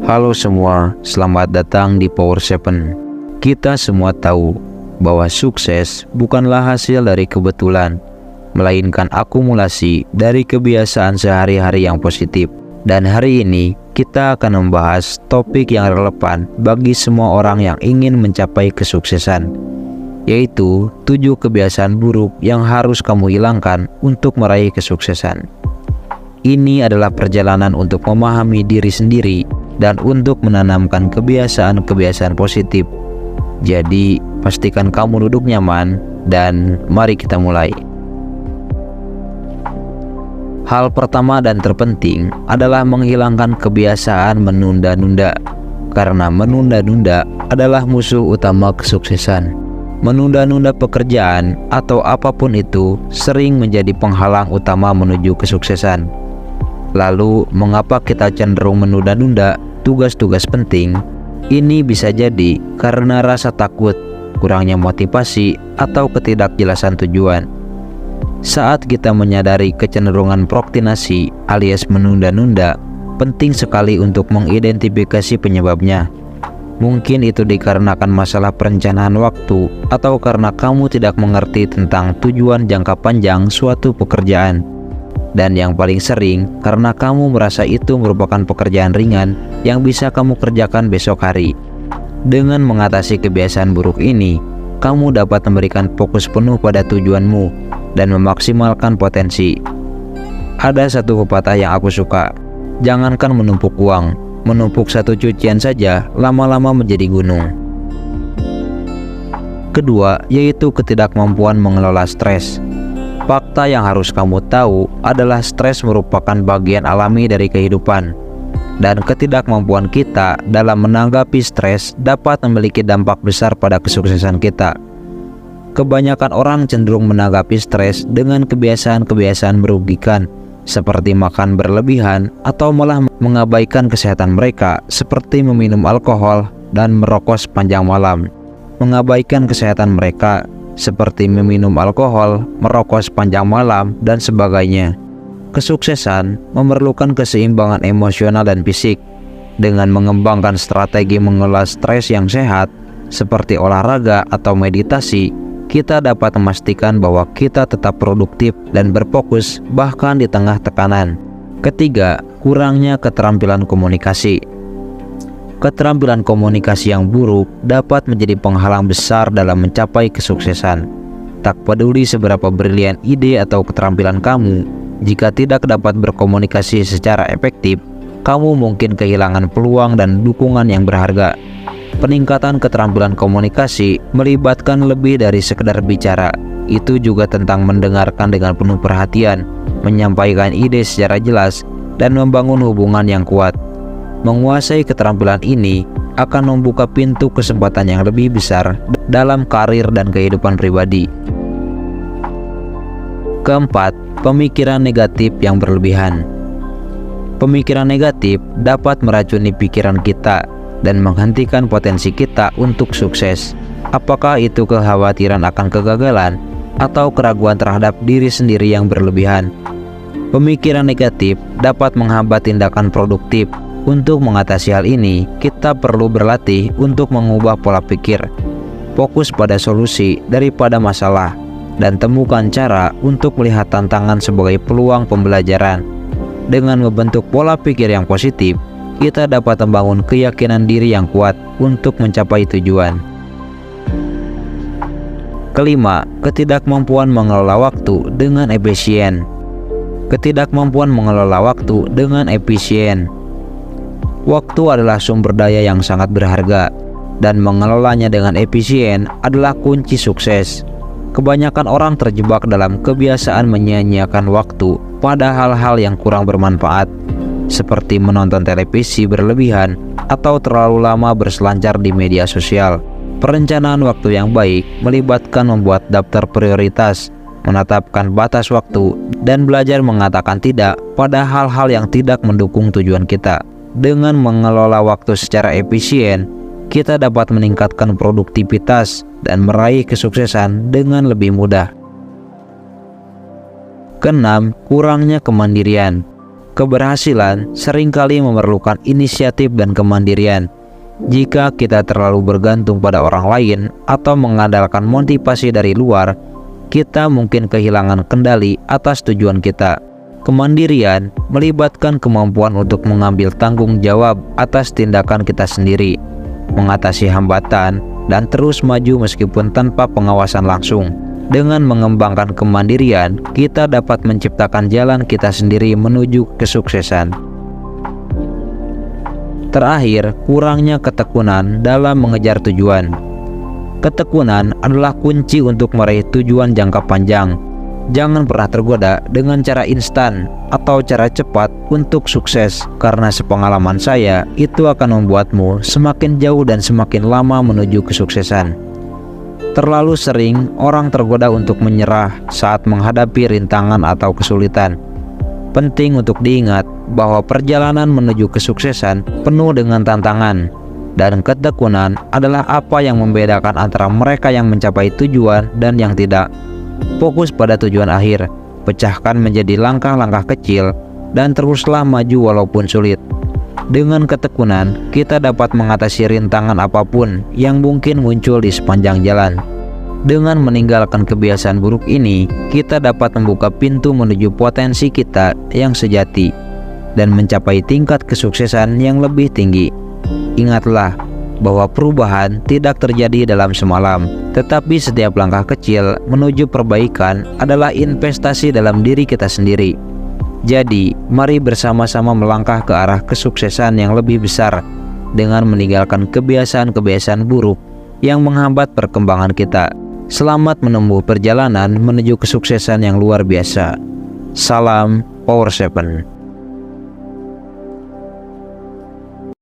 Halo semua, selamat datang di Power 7. Kita semua tahu bahwa sukses bukanlah hasil dari kebetulan, melainkan akumulasi dari kebiasaan sehari-hari yang positif. Dan hari ini kita akan membahas topik yang relevan bagi semua orang yang ingin mencapai kesuksesan, yaitu 7 kebiasaan buruk yang harus kamu hilangkan untuk meraih kesuksesan. Ini adalah perjalanan untuk memahami diri sendiri dan untuk menanamkan kebiasaan-kebiasaan positif. Jadi, pastikan kamu duduk nyaman dan mari kita mulai. Hal pertama dan terpenting adalah menghilangkan kebiasaan menunda-nunda, karena menunda-nunda adalah musuh utama kesuksesan. Menunda-nunda pekerjaan atau apapun itu sering menjadi penghalang utama menuju kesuksesan. Lalu, mengapa kita cenderung menunda-nunda tugas-tugas penting? Ini bisa jadi karena rasa takut, kurangnya motivasi, atau ketidakjelasan tujuan. Saat kita menyadari kecenderungan prokrastinasi alias menunda-nunda, penting sekali untuk mengidentifikasi penyebabnya. Mungkin itu dikarenakan masalah perencanaan waktu, atau karena kamu tidak mengerti tentang tujuan jangka panjang suatu pekerjaan. Dan yang paling sering, karena kamu merasa itu merupakan pekerjaan ringan yang bisa kamu kerjakan besok hari. Dengan mengatasi kebiasaan buruk ini, kamu dapat memberikan fokus penuh pada tujuanmu dan memaksimalkan potensi. Ada satu pepatah yang aku suka, jangankan menumpuk uang, menumpuk satu cucian saja lama-lama menjadi gunung. Kedua, yaitu ketidakmampuan mengelola stres. Fakta yang harus kamu tahu adalah stres merupakan bagian alami dari kehidupan, dan ketidakmampuan kita dalam menanggapi stres dapat memiliki dampak besar pada kesuksesan kita. Kebanyakan orang cenderung menanggapi stres dengan kebiasaan-kebiasaan merugikan, seperti makan berlebihan atau malah mengabaikan kesehatan mereka, seperti meminum alkohol dan merokok sepanjang malam. Mengabaikan kesehatan mereka seperti meminum alkohol, merokok sepanjang malam, dan sebagainya. Kesuksesan memerlukan keseimbangan emosional dan fisik. Dengan mengembangkan strategi mengelola stres yang sehat, seperti olahraga atau meditasi, kita dapat memastikan bahwa kita tetap produktif dan berfokus bahkan di tengah tekanan. Ketiga, kurangnya keterampilan komunikasi. Keterampilan komunikasi yang buruk dapat menjadi penghalang besar dalam mencapai kesuksesan. Tak peduli seberapa brilian ide atau keterampilan kamu, jika tidak dapat berkomunikasi secara efektif, kamu mungkin kehilangan peluang dan dukungan yang berharga. Peningkatan keterampilan komunikasi melibatkan lebih dari sekedar bicara. Itu juga tentang mendengarkan dengan penuh perhatian, menyampaikan ide secara jelas, dan membangun hubungan yang kuat. Menguasai keterampilan ini akan membuka pintu kesempatan yang lebih besar dalam karir dan kehidupan pribadi. Keempat, pemikiran negatif yang berlebihan. Pemikiran negatif dapat meracuni pikiran kita dan menghentikan potensi kita untuk sukses. Apakah itu kekhawatiran akan kegagalan atau keraguan terhadap diri sendiri yang berlebihan? Pemikiran negatif dapat menghambat tindakan produktif. Untuk mengatasi hal ini, kita perlu berlatih untuk mengubah pola pikir, fokus pada solusi daripada masalah, dan temukan cara untuk melihat tantangan sebagai peluang pembelajaran. Dengan membentuk pola pikir yang positif, kita dapat membangun keyakinan diri yang kuat untuk mencapai tujuan. Kelima, ketidakmampuan mengelola waktu dengan efisien. Ketidakmampuan mengelola waktu dengan efisien. Waktu adalah sumber daya yang sangat berharga, dan mengelolanya dengan efisien adalah kunci sukses. Kebanyakan orang terjebak dalam kebiasaan menyia-nyiakan waktu pada hal-hal yang kurang bermanfaat, seperti menonton televisi berlebihan atau terlalu lama berselancar di media sosial. Perencanaan waktu yang baik melibatkan membuat daftar prioritas, menetapkan batas waktu, dan belajar mengatakan tidak pada hal-hal yang tidak mendukung tujuan kita. Dengan mengelola waktu secara efisien, kita dapat meningkatkan produktivitas dan meraih kesuksesan dengan lebih mudah. Keenam, kurangnya kemandirian. Keberhasilan seringkali memerlukan inisiatif dan kemandirian. Jika kita terlalu bergantung pada orang lain atau mengandalkan motivasi dari luar, kita mungkin kehilangan kendali atas tujuan kita. Kemandirian melibatkan kemampuan untuk mengambil tanggung jawab atas tindakan kita sendiri, mengatasi hambatan, dan terus maju meskipun tanpa pengawasan langsung. Dengan mengembangkan kemandirian, kita dapat menciptakan jalan kita sendiri menuju kesuksesan. Terakhir, kurangnya ketekunan dalam mengejar tujuan. Ketekunan adalah kunci untuk meraih tujuan jangka panjang. Jangan pernah tergoda dengan cara instan atau cara cepat untuk sukses, karena sepengalaman saya, itu akan membuatmu semakin jauh dan semakin lama menuju kesuksesan. Terlalu sering orang tergoda untuk menyerah saat menghadapi rintangan atau kesulitan. Penting untuk diingat bahwa perjalanan menuju kesuksesan penuh dengan tantangan, dan ketekunan adalah apa yang membedakan antara mereka yang mencapai tujuan dan yang tidak. Fokus pada tujuan akhir, pecahkan menjadi langkah-langkah kecil, dan teruslah maju walaupun sulit. Dengan ketekunan, kita dapat mengatasi rintangan apapun yang mungkin muncul di sepanjang jalan. Dengan meninggalkan kebiasaan buruk ini, kita dapat membuka pintu menuju potensi kita yang sejati dan mencapai tingkat kesuksesan yang lebih tinggi. Ingatlah bahwa perubahan tidak terjadi dalam semalam, tetapi setiap langkah kecil menuju perbaikan adalah investasi dalam diri kita sendiri. Jadi, mari bersama-sama melangkah ke arah kesuksesan yang lebih besar dengan meninggalkan kebiasaan-kebiasaan buruk yang menghambat perkembangan kita. Selamat menempuh perjalanan menuju kesuksesan yang luar biasa. Salam Power 7.